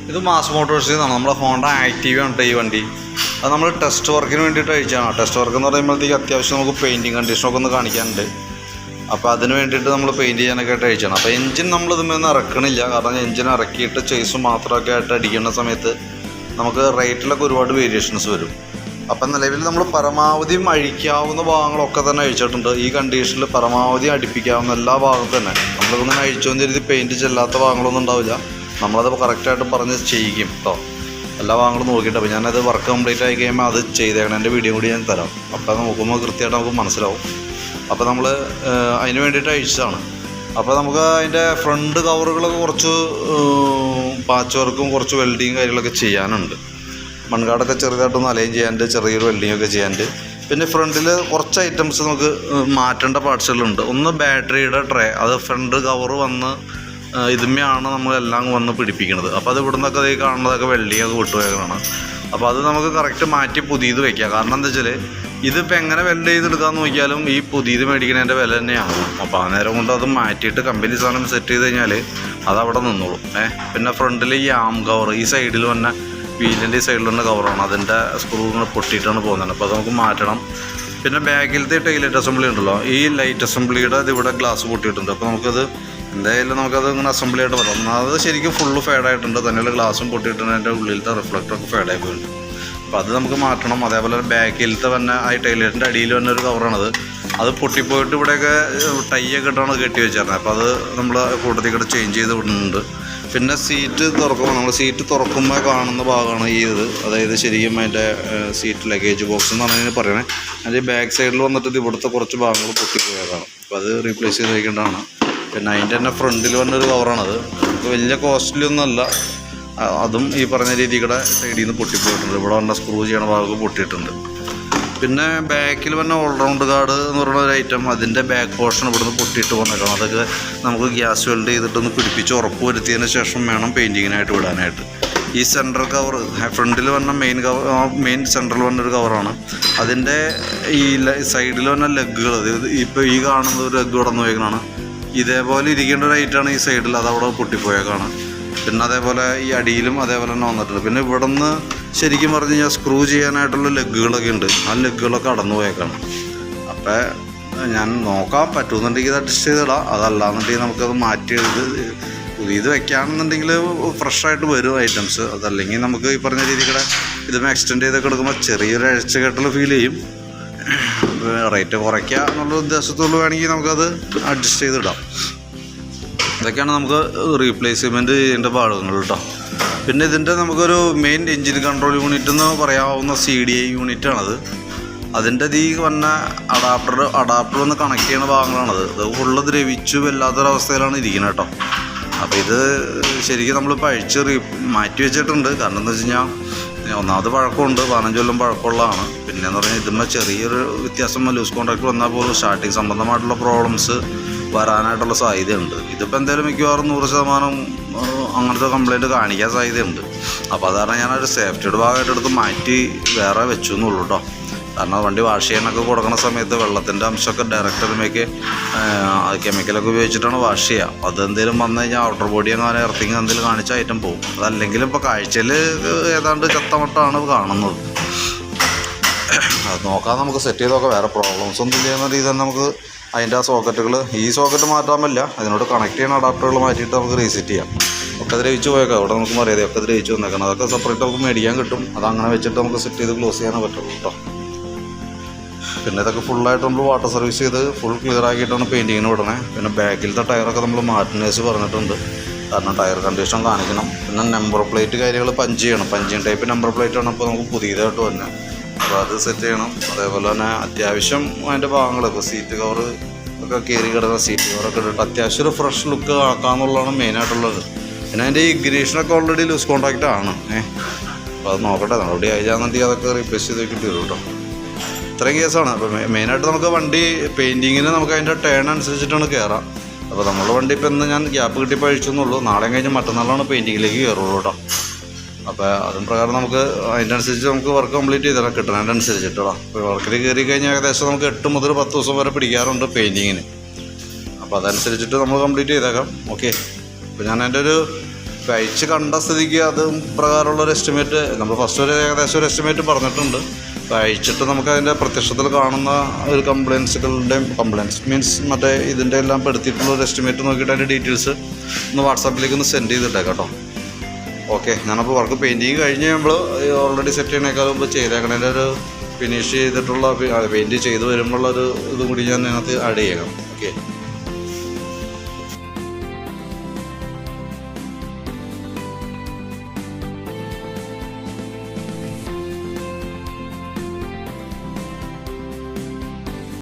ഇത് മാസ് മോട്ടോഴ്സിൽ നിന്നാണ്. നമ്മുടെ ഹോണ്ട ആക്റ്റീവ് ആണ് ഈ വണ്ടി. അത് നമ്മൾ ടെസ്റ്റ് വർക്കിന് വേണ്ടിയിട്ട് അയച്ചാണ്. ടെസ്റ്റ് വർക്ക് എന്ന് പറയുമ്പോഴത്തേക്ക് അത്യാവശ്യം നമുക്ക് പെയിൻറ്റിങ് കണ്ടീഷനൊക്കെ ഒന്ന് കാണിക്കാനുണ്ട്. അപ്പോൾ അതിന് വേണ്ടിയിട്ട് നമ്മൾ പെയിൻറ്റ് ചെയ്യാനൊക്കെ ആയിട്ട് അയച്ചാണ്. അപ്പോൾ എൻജിൻ നമ്മൾ ഇതുമൊന്നും ഇറക്കണില്ല. കാരണം എൻജിൻ ഇറക്കിയിട്ട് ചേസ് മാത്രമൊക്കെ ആയിട്ട് അടിക്കുന്ന സമയത്ത് നമുക്ക് റേറ്റിലൊക്കെ ഒരുപാട് വേരിയേഷൻസ് വരും. അപ്പം നിലവിൽ നമ്മൾ പരമാവധി അഴിക്കാവുന്ന ഭാഗങ്ങളൊക്കെ തന്നെ അഴിച്ചിട്ടുണ്ട്. ഈ കണ്ടീഷനിൽ പരമാവധി അടുപ്പിക്കാവുന്ന എല്ലാ ഭാഗത്തും തന്നെ നമ്മളിതൊന്നും അഴിച്ചോന്ന് കരുതി പെയിൻറ്റ് ചെല്ലാത്ത ഭാഗങ്ങളൊന്നും ഉണ്ടാവില്ല. നമ്മളത് കറക്റ്റായിട്ട് പറഞ്ഞ് ചെയ്യിക്കും കേട്ടോ. എല്ലാ ഭാഗങ്ങളും നോക്കിയിട്ട്. അപ്പോൾ ഞാനത് വർക്ക് കംപ്ലീറ്റ് ആയി കഴിയുമ്പോൾ അത് ചെയ്തേക്കണം. എൻ്റെ വീഡിയോ കൂടി ഞാൻ തരാം. അപ്പോൾ നോക്കുമ്പോൾ കൃത്യമായിട്ട് നമുക്ക് മനസ്സിലാവും. അപ്പോൾ നമ്മൾ അതിന് വേണ്ടിയിട്ട് അഴിച്ചതാണ്. അപ്പോൾ നമുക്ക് അതിൻ്റെ ഫ്രണ്ട് കവറുകളൊക്കെ കുറച്ച് പാച്ച് വർക്കും കുറച്ച് വെൽഡിങ് കാര്യങ്ങളൊക്കെ ചെയ്യാനുണ്ട്. മൺകാടൊക്കെ ചെറുതായിട്ടൊന്ന് അലൈൻ ചെയ്യാനുണ്ട്, ചെറിയൊരു വെൽഡിങ്ങൊക്കെ ചെയ്യാനുണ്ട്. പിന്നെ ഫ്രണ്ടിൽ കുറച്ച് ഐറ്റംസ് നമുക്ക് മാറ്റേണ്ട പാർട്സുകളുണ്ട്. ഒന്ന് ബാറ്ററിയുടെ ട്രേ, അത് ഫ്രണ്ട് കവറ് വന്ന് ഇതുമ്മയാണ് നമ്മളെല്ലാം വന്ന് പിടിപ്പിക്കുന്നത്. അപ്പോൾ അത് ഇവിടെ നിന്നൊക്കെ ഈ കാണുന്നതൊക്കെ വെൽഡിങ്ങൊക്കെ വിട്ടുപോയതാണ്. അപ്പോൾ അത് നമുക്ക് കറക്റ്റ് മാറ്റി പുതിയത് വയ്ക്കാം. കാരണം എന്താ വെച്ചാൽ ഇതിപ്പോൾ എങ്ങനെ വെൽഡ് ചെയ്തെടുക്കാമെന്ന് നോക്കിയാലും ഈ പുതിയത് മേടിക്കുന്നതിൻ്റെ വില തന്നെയാണ്. അപ്പോൾ ആ നേരം കൊണ്ട് അത് മാറ്റിയിട്ട് കമ്പനി സാധനം സെറ്റ് ചെയ്ത് കഴിഞ്ഞാൽ അതവിടെ നിന്നോളും. പിന്നെ ഫ്രണ്ടിൽ ഈ ആം കവർ, ഈ സൈഡിൽ വന്ന വീലിൻ്റെ ഈ സൈഡിൽ വന്ന കവറാണ്. അതിൻ്റെ സ്ക്രൂ ഇങ്ങനെ പൊട്ടിയിട്ടാണ് പോകുന്നത്. അപ്പോൾ അത് നമുക്ക് മാറ്റണം. പിന്നെ ബാക്കിലത്തെ ടൈലൈറ്റ് അസംബ്ലി ഉണ്ടല്ലോ, ഈ ലൈറ്റ് അസംബ്ലിയുടെ ഇതിവിടെ ഗ്ലാസ് പൊട്ടിയിട്ടുണ്ട്. അപ്പോൾ നമുക്കത് എന്തായാലും നമുക്കത് ഇങ്ങനെ അസംബ്ലി ആയിട്ട് പറയാം. ഒന്നാമത് ശരിക്കും ഫുള്ള് ഫേഡായിട്ടുണ്ട്. തന്നെയുള്ള ഗ്ലാസും പൊട്ടിയിട്ടുണ്ട്. അതിൻ്റെ ഉള്ളിലത്തെ റിഫ്ലക്ടറൊക്കെ ഫേഡായി പോയിട്ടുണ്ട്. അപ്പോൾ അത് നമുക്ക് മാറ്റണം. അതേപോലെ ബാക്കിലത്തെ തന്നെ ആ ടൈലറ്റിൻ്റെ അടിയിൽ തന്നെ ഒരു കവറാണത്. അത് പൊട്ടിപ്പോയിട്ട് ഇവിടെയൊക്കെ ടൈയൊക്കെ ഇട്ടാണ് കെട്ടി വെച്ചിരുന്നത്. അപ്പോൾ അത് നമ്മൾ കൂട്ടത്തിൽ കൂടെ ചേഞ്ച് ചെയ്ത് വിടുന്നുണ്ട്. പിന്നെ സീറ്റ് തുറക്കുമ്പോൾ നമ്മൾ സീറ്റ് തുറക്കുമ്പോൾ കാണുന്ന ഭാഗമാണ് ഈ ഇത്. അതായത് ശരിക്കും അതിൻ്റെ സീറ്റ് ലഗേജ് ബോക്സ് എന്ന് പറഞ്ഞാൽ പറയണേ. അതിൻ്റെ ബാക്ക് സൈഡിൽ വന്നിട്ട് ഇവിടുത്തെ കുറച്ച് ഭാഗങ്ങൾ പൊട്ടിപ്പോയതാണ്. അപ്പോൾ അത് റീപ്ലേസ് ചെയ്ത് വയ്ക്കേണ്ടതാണ്. പിന്നെ അതിൻ്റെ തന്നെ ഫ്രണ്ടിൽ വന്നൊരു കവറാണത്. നമുക്ക് വലിയ കോസ്റ്റ്ലി ഒന്നുമല്ല. അതും ഈ പറഞ്ഞ രീതിയിൽ കൂടെ സൈഡിൽ നിന്ന് പൊട്ടിപ്പോയിട്ടുണ്ട്. ഇവിടെ വന്ന സ്ക്രൂ ചെയ്യണ ഭാഗം പൊട്ടിയിട്ടുണ്ട്. പിന്നെ ബാക്കിൽ വന്ന ഓൾറൗണ്ട് ഗാർഡ് എന്ന് പറയുന്ന ഒരു ഐറ്റം, അതിൻ്റെ ബാക്ക് പോർഷൻ ഇവിടുന്ന് പൊട്ടിയിട്ട് വന്നേക്കണം. അതൊക്കെ നമുക്ക് ഗ്യാസ് വെൽഡ് ചെയ്തിട്ടൊന്ന് പിടിപ്പിച്ച് ഉറപ്പ് വരുത്തിയതിന് ശേഷം വേണം പെയിൻറ്റിങ്ങിനായിട്ട് വിടാനായിട്ട്. ഈ സെൻട്രൽ കവർ ഫ്രണ്ടിൽ വന്ന മെയിൻ സെൻട്രൽ വന്നൊരു കവറാണ്. അതിൻ്റെ ഈ സൈഡിൽ വന്ന ലെഗുകൾ, ഇപ്പോൾ ഈ കാണുന്ന ഒരു ലെഗ് കടന്നു പോയേക്കാണ്. ഇതേപോലെ ഇരിക്കേണ്ട ഒരു ഐറ്റാണ് ഈ സൈഡിൽ, അതവിടെ പൊട്ടിപ്പോയേക്കാണ്. പിന്നെ അതേപോലെ ഈ അടിയിലും അതേപോലെ തന്നെ വന്നിട്ടുണ്ട്. പിന്നെ ഇവിടെ നിന്ന് ശരിക്കും പറഞ്ഞു കഴിഞ്ഞാൽ സ്ക്രൂ ചെയ്യാനായിട്ടുള്ള ലെഗുകളൊക്കെ ഉണ്ട്. ആ ലെഗുകളൊക്കെ അടന്നു പോയേക്കാണ്. അപ്പോൾ ഞാൻ നോക്കാൻ പറ്റുമെന്നുണ്ടെങ്കിൽ ഇത് അഡ്ജസ്റ്റ് ചെയ്തിടാം. അതല്ലാന്നുണ്ടെങ്കിൽ നമുക്കത് മാറ്റി പുതിയത് വെക്കുകയാണെന്നുണ്ടെങ്കിൽ ഫ്രഷായിട്ട് വരും ഐറ്റംസ്. അതല്ലെങ്കിൽ നമുക്ക് ഈ പറഞ്ഞ രീതിയിൽ ഇതും എക്സ്റ്റെൻഡ് ചെയ്തൊക്കെ എടുക്കുമ്പോൾ ചെറിയൊരു അഴിച്ചുകെട്ടുള്ള ഫീൽ ചെയ്യും. റേറ്റ് കുറയ്ക്കുക എന്നുള്ള ഉദ്ദേശത്തോട് വേണമെങ്കിൽ നമുക്കത് അഡ്ജസ്റ്റ് ചെയ്തിടാം. ഇതൊക്കെയാണ് നമുക്ക് റീപ്ലേസ്മെൻറ്റ് ചെയ്യേണ്ട ഭാഗങ്ങൾ കേട്ടോ. പിന്നെ ഇതിൻ്റെ നമുക്കൊരു മെയിൻ എൻജിൻ കൺട്രോൾ യൂണിറ്റ് എന്ന് പറയാവുന്ന CDI യൂണിറ്റാണത്. അതിൻ്റെ ഈ വന്ന അഡാപ്റ്റർ ഒന്ന് കണക്ട് ചെയ്യുന്ന ഭാഗങ്ങളാണത്. അത് ഫുള്ള് ദ്രവിച്ചു വല്ലാത്തൊരവസ്ഥയിലാണ് ഇരിക്കുന്നത് കേട്ടോ. അപ്പോൾ ഇത് ശരിക്കും നമ്മളിപ്പോൾ മാറ്റി വെച്ചിട്ടുണ്ട്. കാരണം എന്താ വെച്ച് കഴിഞ്ഞാൽ ഒന്നാമത് പഴക്കമുണ്ട്, 15 കൊല്ലം പഴക്കമുള്ളതാണ്. പിന്നെയെന്ന് പറഞ്ഞാൽ ഇതിന്മേൽ ചെറിയൊരു വ്യത്യാസം ലൂസ് കോൺട്രാക്ട് വന്നാൽ പോലും സ്റ്റാർട്ടിങ് സംബന്ധമായിട്ടുള്ള പ്രോബ്ലംസ് വരാനായിട്ടുള്ള സാധ്യതയുണ്ട്. ഇതിപ്പോൾ എന്തായാലും മിക്കവാറും 100% അങ്ങനത്തെ കംപ്ലയിൻറ്റ് കാണിക്കാൻ സാധ്യതയുണ്ട്. അപ്പോൾ അതാണ് ഞാനൊരു സേഫ്റ്റിയുടെ ഭാഗമായിട്ട് എടുത്ത് മാറ്റി വേറെ വെച്ചു എന്നുള്ളൂ കേട്ടോ. കാരണം വണ്ടി വാഷ് ചെയ്യാനൊക്കെ കൊടുക്കുന്ന സമയത്ത് വെള്ളത്തിൻ്റെ അംശമൊക്കെ ഡയറക്ടറിലേക്ക് കെമിക്കലൊക്കെ ഉപയോഗിച്ചിട്ടാണ് വാഷ് ചെയ്യുക. അതെന്തെങ്കിലും വന്നു കഴിഞ്ഞാൽ ഔട്ടർ ബോഡി അങ്ങനെ എർത്തിങ് എന്തെങ്കിലും കാണിച്ച ഐറ്റം പോകും. അതല്ലെങ്കിലും ഇപ്പോൾ കാഴ്ചയിൽ ഏതാണ്ട് ചത്തമട്ടാണ് കാണുന്നത്. അത് നോക്കാം, നമുക്ക് സെറ്റ് ചെയ്ത് നോക്കാം. വേറെ പ്രോബ്ലംസ് ഒന്നും ഇല്ല എന്ന രീതിയിൽ നമുക്ക് അതിൻ്റെ ആ സോക്കറ്റുകൾ, ഈ സോക്കറ്റ് മാറ്റാൻ പറ്റില്ല, അതിനോട് കണക്ട് ചെയ്യുന്ന അഡാപ്റ്ററുകൾ മാറ്റിയിട്ട് നമുക്ക് റീസെറ്റ് ചെയ്യാം. ഒക്കെ ദ്രവിച്ച് പോയേക്കാം. ഇവിടെ നമുക്ക് അറിയാതെ ഒക്കെ ദ്രവിച്ച് വന്നേക്കണം. അതൊക്കെ സെപ്പറേറ്റ് നമുക്ക് മേടിക്കാൻ കിട്ടും. അതങ്ങനെ വെച്ചിട്ട് നമുക്ക് സെറ്റ് ചെയ്ത് ക്ലോസ് ചെയ്യാനേ പറ്റുള്ളൂ കേട്ടോ. പിന്നെ ഇതൊക്കെ ഫുള്ളായിട്ട് നമ്മൾ വാട്ടർ സർവീസ് ചെയ്ത് ഫുൾ ക്ലിയർ ആക്കിയിട്ടാണ് പെയിൻറ്റിങ്ങിന് വിടണേ. പിന്നെ ബാക്കിലത്തെ ടയറൊക്കെ നമ്മൾ മാർട്ടിനേഴ്സ് പറഞ്ഞിട്ടുണ്ട്. കാരണം ടയർ കണ്ടീഷൻ കാണിക്കണം. പിന്നെ നമ്പർ പ്ലേറ്റ് കാര്യങ്ങൾ പഞ്ച് ചെയ്യണം. പഞ്ചിങ് ടൈപ്പ് നമ്പർ പ്ലേറ്റാണ് ഇപ്പോൾ നമുക്ക് പുതിയതായിട്ട് വന്നത്. അപ്പോൾ അത് സെറ്റ് ചെയ്യണം. അതേപോലെ തന്നെ അത്യാവശ്യം അതിൻ്റെ ഭാഗങ്ങൾ ഇപ്പോൾ സീറ്റ് കവർ ഒക്കെ കയറി കിടന്ന സീറ്റ് കവറൊക്കെ ഇട്ടിട്ട് അത്യാവശ്യം ഒരു ഫ്രഷ് ലുക്ക് ആക്കാമെന്നുള്ളതാണ് മെയിനായിട്ടുള്ളത്. പിന്നെ അതിൻ്റെ ഇഗ്നീഷനൊക്കെ ഓൾറെഡി ലൂസ് കോൺടാക്റ്റ് ആണ്. അപ്പോൾ അത് നോക്കട്ടെ, നടപടി ആയില്ലാന്നുണ്ടെങ്കിൽ അതൊക്കെ റീപ്ലേസ് ചെയ്ത് കിട്ടി വരും കേട്ടോ. ഇത്രയും കേസാണ്. അപ്പോൾ മെയിനായിട്ട് നമുക്ക് വണ്ടി പെയിൻറ്റിങ്ങിന് നമുക്ക് അതിൻ്റെ ടേൺ അനുസരിച്ചിട്ടാണ് കയറാം. അപ്പോൾ നമ്മുടെ വണ്ടി ഇപ്പോൾ ഇന്ന് ഞാൻ ഗ്യാപ്പ് കിട്ടിയപ്പോൾ അഴിച്ചെന്നുള്ളൂ. നാളെ കഴിഞ്ഞ് മറ്റന്നാളാണ് പെയിൻറ്റിങ്ങിലേക്ക് കയറുള്ളൂ കേട്ടോ. അപ്പോൾ അതും പ്രകാരം നമുക്ക് അതിൻ്റെ അനുസരിച്ച് നമുക്ക് വർക്ക് കംപ്ലീറ്റ് ചെയ്തരാം കിട്ടുന്നതിൻ്റെ അനുസരിച്ചിട്ടോ. അപ്പോൾ വർക്കിൽ കയറി കഴിഞ്ഞാൽ ഏകദേശം നമുക്ക് 8 മുതൽ 10 ദിവസം വരെ പിടിക്കാറുണ്ട് പെയിൻറ്റിങ്ങിന്. അപ്പോൾ അതനുസരിച്ചിട്ട് നമ്മൾ കംപ്ലീറ്റ് ചെയ്തേക്കാം. ഓക്കെ. അപ്പോൾ ഞാൻ എൻ്റെ ഒരു അപ്പോൾ അയച്ച് കണ്ട സ്ഥിതിക്ക് അത് പ്രകാരമുള്ളൊരു എസ്റ്റിമേറ്റ് നമ്മൾ ഫസ്റ്റ് ഒരു ഏകദേശം ഒരു എസ്റ്റിമേറ്റ് പറഞ്ഞിട്ടുണ്ട്. അപ്പോൾ അയച്ചിട്ട് നമുക്ക് അതിൻ്റെ പ്രത്യക്ഷത്തിൽ കാണുന്ന ഒരു കംപ്ലയിൻസ് മീൻസ് മറ്റേ ഇതിൻ്റെ എല്ലാം പെടുത്തിയിട്ടുള്ള ഒരു എസ്റ്റിമേറ്റ് നോക്കിയിട്ട് അതിൻ്റെ ഡീറ്റെയിൽസ് ഒന്ന് വാട്സാപ്പിലേക്ക് ഒന്ന് സെൻഡ് ചെയ്തിട്ടേക്കാം കേട്ടോ. ഓക്കെ, ഞാനപ്പോൾ വർക്ക് പെയിൻറ്റിങ് കഴിഞ്ഞ് നമ്മൾ ഓൾറെഡി സെറ്റ് ചെയ്യണേക്കാൾ മുമ്പ് ചെയ്തേക്കണേൻ്റെ ഒരു ഫിനിഷ് ചെയ്തിട്ടുള്ള പെയിൻറ്റ് ചെയ്ത് വരുമ്പോഴുള്ളൊരു ഇതും കൂടി ഞാൻ അതിനകത്ത് ആഡ് ചെയ്യാം. ഓക്കെ.